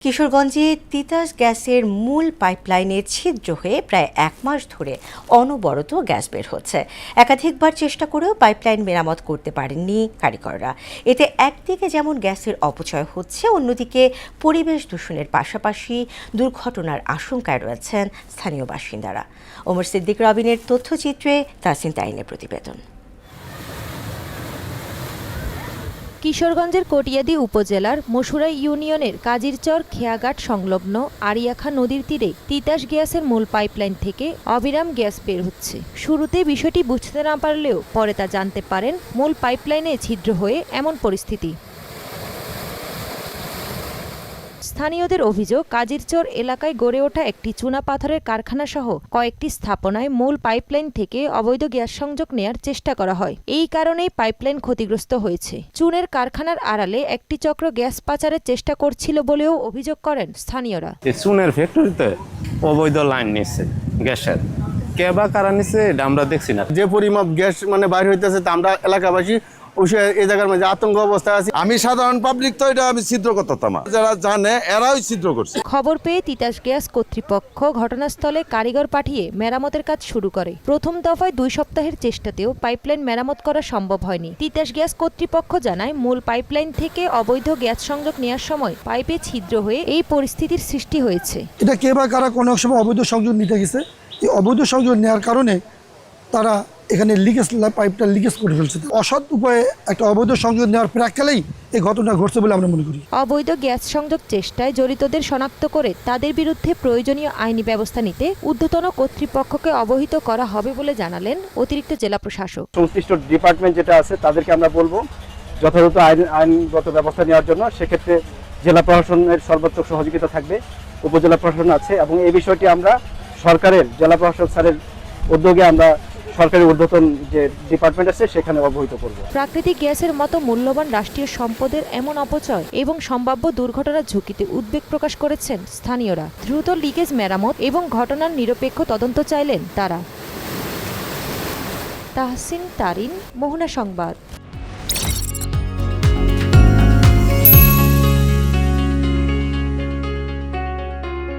কিশোরগঞ্জে তিতাস গ্যাসের মূল পাইপলাইনে ছিদ্র হয়ে প্রায় ১ মাস ধরে অনবরত গ্যাস বের হচ্ছে। একাধিকবার চেষ্টা করেও পাইপলাইন মেরামত করতে পারেননি কারিগররা। এতে একদিকে যেমন গ্যাসের অপচয় হচ্ছে, অন্যদিকে পরিবেশ দূষণের পাশাপাশি দুর্ঘটনার আশঙ্কায় রয়েছেন স্থানীয় বাসিন্দারা। ওমর সিদ্দিক রবিনের তথ্যচিত্রে তাসিন তাইনের প্রতিবেদন। কিশোরগঞ্জের কটিয়াদী উপজেলার মশুরাই ইউনিয়নের কাজিরচর খেয়াঘাট সংলগ্ন আরিয়াখা নদীর তীরে তিতাস গ্যাসের মূল পাইপলাইন থেকে অবিরাম গ্যাস বের হচ্ছে। শুরুতে বিষয়টি বুঝতে না পারলেও পরে তা জানতে পারেন মূল পাইপলাইনে ছিদ্র হয়ে এমন পরিস্থিতি। স্থানীয়দের অভিযোগ, কাজিরচর এলাকায় গড়ে ওঠা একটি চুনা পাথরের কারখানা সহ কয়েকটি স্থাপনায় মূল পাইপলাইন থেকে অবৈধ গ্যাস সংযোগ নেয়ার চেষ্টা করা হয়। এই কারণেই পাইপলাইন ক্ষতিগ্রস্ত হয়েছে। চুনের কারখানার আড়ালে একটি চক্র গ্যাস পাচারের চেষ্টা করছিল বলেও অভিযোগ করেন স্থানীয়রা। চুনের ফ্যাক্টরিতে অবৈধ লাইন নিচ্ছে গ্যাসের, কে বা কারা নিচ্ছে এটা আমরা দেখছি না। যে পরিমাপ গ্যাস বাইর হইতেছে তা আমরা এলাকাবাসী এই জায়গার মধ্যে আতঙ্ক অবস্থায় আছি। আমি সাধারণ পাবলিক তো এটা আমি ছিদ্র করতাম, যারা জানে এরাই ছিদ্র করছে। খবর পেয়ে তিতাস গ্যাস কর্তৃপক্ষ ঘটনাস্থলে কারিগর পাঠিয়ে মেরামতের কাজ শুরু করে। প্রথম দফায় 2 সপ্তাহের চেষ্টাতেও পাইপলাইন মেরামত করা সম্ভব হয়নি। তিতাস গ্যাস কর্তৃপক্ষ জানায়, মূল পাইপলাইন থেকে অবৈধ গ্যাস সংযোগ নেওয়ার সময় পাইপে ছিদ্র হয়ে এই পরিস্থিতির সৃষ্টি হয়েছে। এটা কে বা কারা কোনো সময় অবৈধ সংযোগ নিতে গেছে, এই অবৈধ সংযোগ নেওয়ার কারণে তারা এখানে পাইপটা লিকেজ করে ফেলছে। অসৎ উপায়ে একটা অবৈধ সংযোগ নেওয়ার প্রাক্কালেই এই ঘটনা ঘটছে বলে আমরা মনে করি। অবৈধ গ্যাস সংযোগ চেষ্টায় জড়িতদের শনাক্ত করে তাদের বিরুদ্ধে প্রয়োজনীয় আইনি ব্যবস্থা নিতে ঊর্ধ্বতন কর্তৃপক্ষকে অবহিত করা হবে বলে জানালেন অতিরিক্ত জেলা প্রশাসক। সংশ্লিষ্ট ডিপার্টমেন্ট যেটা আছে তাদেরকে আমরা বলবো যথাযথ আইনগত ব্যবস্থা নেওয়ার জন্য। সেক্ষেত্রে জেলা প্রশাসনের সর্বাত্মক সহযোগিতা থাকবে, উপজেলা প্রশাসন আছে, এবং এই বিষয়টি আমরা সরকারের জেলা প্রশাসক স্যারের উদ্যোগে আমরা সরকারি ঊর্ধ্বতন যে ডিপার্টমেন্ট আছে সেখানে অবহিত করব। প্রাকৃতিক গ্যাসের মতো মূল্যবান রাষ্ট্রীয় সম্পদের এমন অপচয় এবং সম্ভাব্য দুর্ঘটনার ঝুঁকিতে উদ্বেগ প্রকাশ করেছেন স্থানীয়রা। দ্রুত লিকেজ মেরামত এবং ঘটনার নিরপেক্ষ তদন্ত চাইলেন তারা। তাহসিন তারিন, মোহনা সংবাদ।